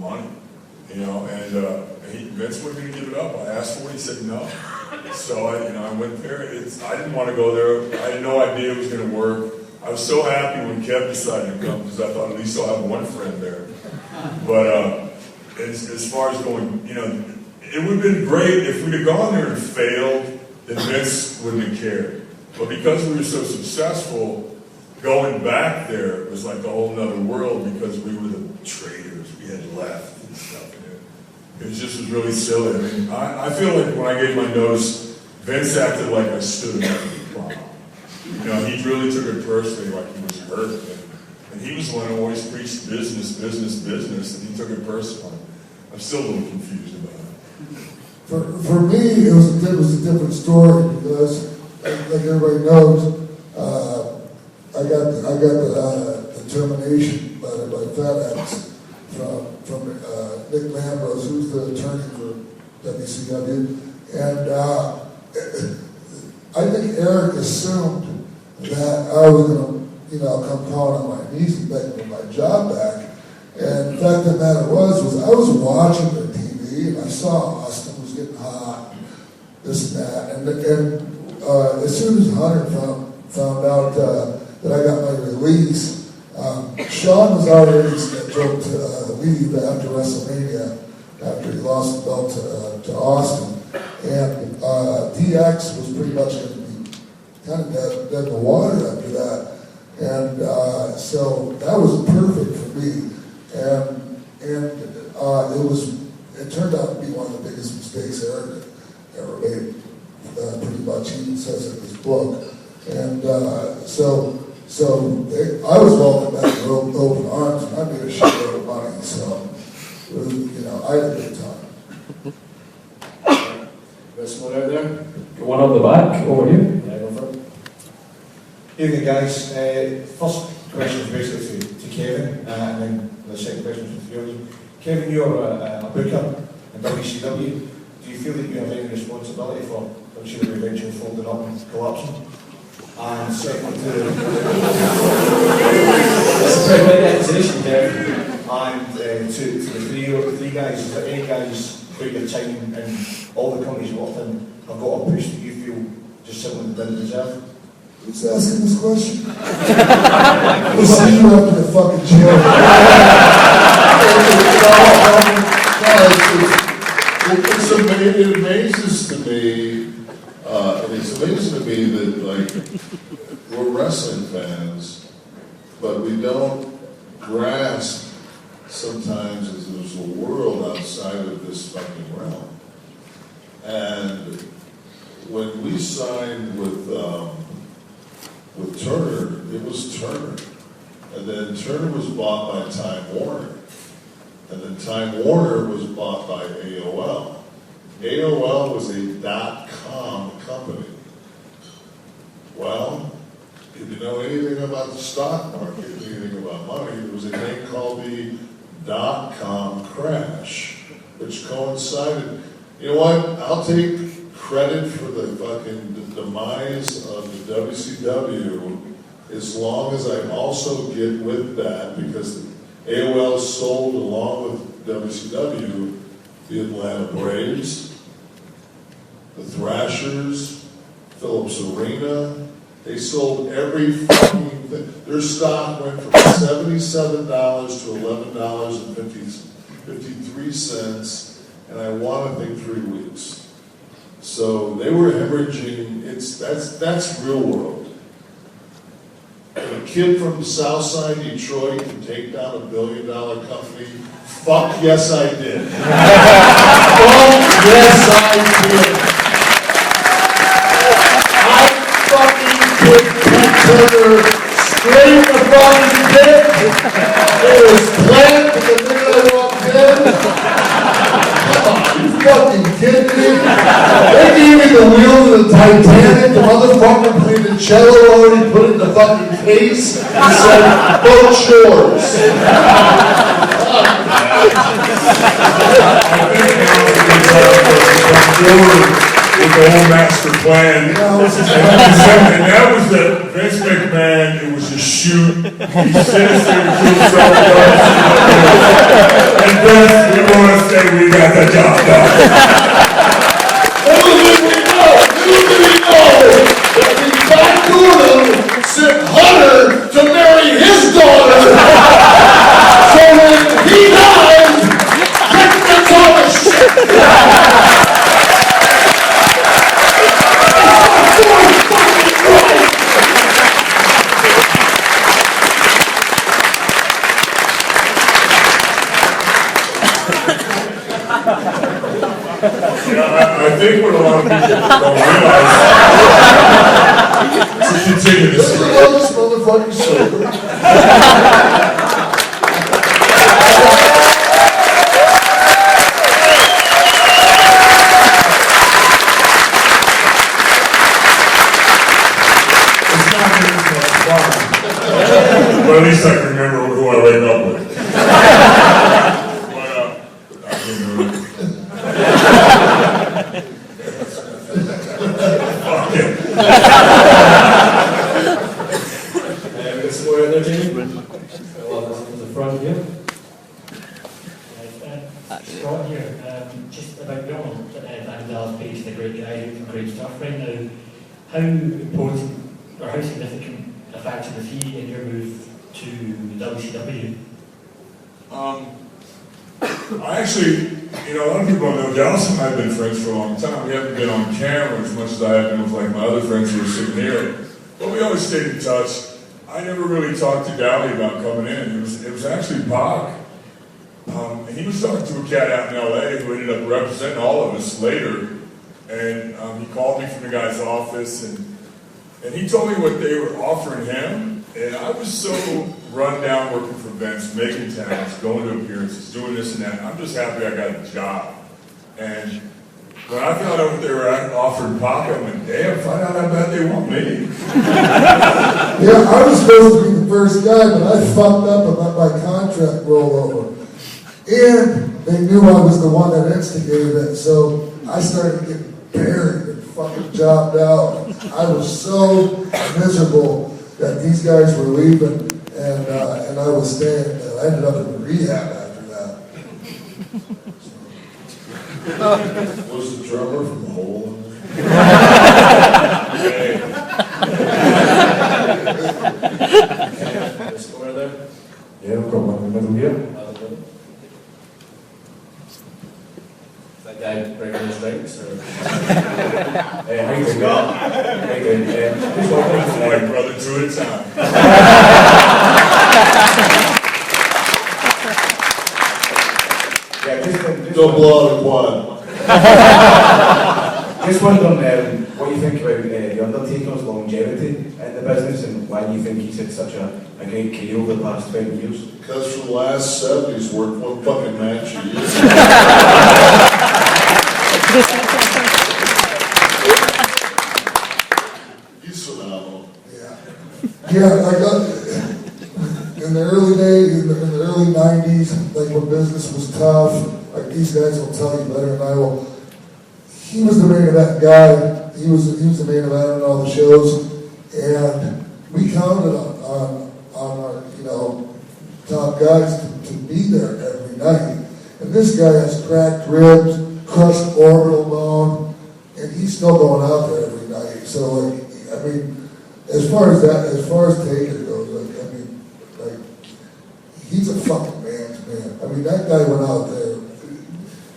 money, you know, and Vince wasn't going to give it up. I asked for it, he said no. So I went there. I didn't want to go there. I had no idea it was going to work. I was so happy when Kev decided to come because I thought at least I'll have one friend there. But as far as going, you know, it would have been great if we'd have gone there and failed, then Vince wouldn't have cared. But because we were so successful, going back there was like a whole nother world because we were the traitors. We had left and stuff. It just was really silly. I mean, I feel like when I gave my notice, Vince acted like I stood him up in the prom. You know, he really took it personally, like he was hurt. And he was the one who always preached business, business, business, and he took it personally. I'm still a little confused about it. For me, it was a different story because, like everybody knows, I got the termination letter by FedEx from Nick Lambros, who's the attorney for WCW, and I think Eric assumed that I was going to, you know, come calling on my knees and begging for my job back. And the fact of the matter was I was watching the TV and I saw Austin was getting hot, this and that, and as soon as Hunter found out that I got my release, Sean was already scheduled to leave after WrestleMania, after he lost the belt to Austin. And DX was pretty much going to be kind of dead in the water after that. And so that was perfect for me. And it turned out to be one of the biggest mistakes Eric ever made. Pretty much, he says in his book. And so I was welcomed back with open arms, and I made a shitload of money. So, you know, I had a good time. There's one out there. One on the back, over here. Yeah, go for it. Evening, guys. First question is basically to Kevin, and then the second question is for you. Kevin, you're a booker in WCW. Do you feel that you have any responsibility for WCW eventually folding up and collapsing? And second to That's a pretty big accusation, Kevin. and to the three guys, is there any guys throughout your time in all the companies you worked in have got a push that you feel just simply didn't deserve? Who's asking this question? We'll see you after the fucking jail. It amazes to me, it's amazing to me that, like, we're wrestling fans, but we don't grasp sometimes that there's a world outside of this fucking realm. And when we signed with Turner, it was Turner. And then Turner was bought by Time Warner. And then Time Warner was bought by AOL. AOL was a .com company. Well, if you know anything about the stock market, anything about money, there was a thing called the .com crash, which coincided. You know what? I'll take credit for the fucking demise of the WCW as long as I also get with that, because AOL sold along with WCW the Atlanta Braves, the Thrashers, Phillips Arena. They sold every fucking thing. Their stock went from $77 to $11.53, and I won, I think, 3 weeks. So they were hemorrhaging. That's real world. A kid from the South Side Detroit can take down $1 billion company. Fuck yes, I did. Fuck yes, I did. I fucking kicked Pete Turner straight in the fucking dick. It was planned from the minute I walked in. Come on, you fucking kidding me? They gave me the wheels of the Titanic. The motherfucker played the cello already, put it in the fucking case, and said, both shores. With the whole master plan. And that was the Vince McMahon, it was a shoot. He sinister to kill himself. And then Little did we know that we backdoored him, sent Hunter to marry his daughter. So when he died, Rick gets all the shit. I think what a lot of people don't realize, to continue This this, is the longest motherfucking show. it's not nearly as much fun. But at least I can remember who I wake up with. But, I can do it. Fuck it. We've got some more in there, Jamie. Well, this is the front here. Scott here, just about your Van Dal's page, the great guy doing some great stuff right now. How important or how significant a factor was he in your move to WCW? I actually, a lot of people don't know, Dallas and I have been friends for a long time. We haven't been on camera as much as I have been with like my other friends who are sitting here. But we always stayed in touch. I never really talked to Dally about coming in. It was actually Pac. And he was talking to a cat out in LA who ended up representing all of us later. And he called me from the guy's office and he told me what they were offering him. And I was so run down working for Vince, making towns, going to appearances, doing this and that. I'm just happy I got a job. And when I found out what they were offering Pac, I went, damn, find out how bad they want me. Yeah, I was supposed to be the first guy, but I fucked up and let my contract roll over. And they knew I was the one that instigated it, so I started getting buried and fucking jobbed out. I was so miserable that these guys were leaving and I was staying. And I ended up in rehab after that. Was the drummer from Hole? Somewhere there. Yeah, we've got one in the middle here. Is that guy breaking his drinks or? How you doing? How you doing? Just one thing My brother, two at a time. Yeah, just Don't blow out the quad. Just wondering what you think about the Undertaker's longevity in the business and why you think he's had such a great career over the past 20 years? Because for the last 7, he's worked one fucking match a year. He's phenomenal. Yeah, I got in the early days, in the early '90s, like when business was tough. Like these guys will tell you better than I will. He was the main event guy. He was the main event on all the shows, and we counted on our top guys to be there every night. And this guy has cracked ribs, crushed orbital bone, and he's still going out there every night. So like, I mean, as far as Taker goes, he's a fucking man's man. I mean, that guy went out there.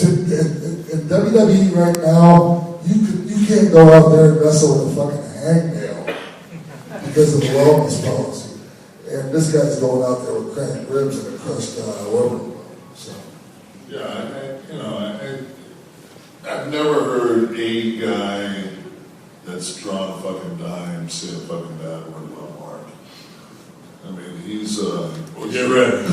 In WWE right now, you can't go out there and wrestle with a fucking hangnail because of the wellness policy. And this guy's going out there with cracked ribs and a crushed orbital bone. So. Yeah, I've never heard a guy that's drawn a fucking dime say a fucking bad word about Mark. I mean, he's Well, get ready.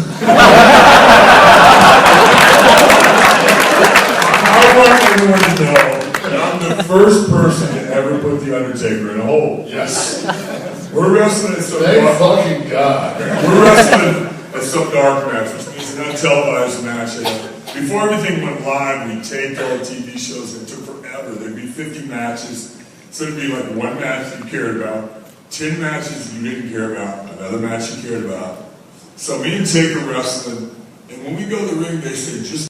I want everyone to know that I'm the first person to ever put The Undertaker in a hole. yes. We're wrestling at some Thank fucking God. We're wrestling at some dark match, which means an untelevised match. Before everything went live, we taped all the TV shows. It took forever. There'd be 50 matches. So it'd be like one match you cared about, 10 matches you didn't care about, another match you cared about. So me and Taker wrestling, and when we go to the ring, they say, just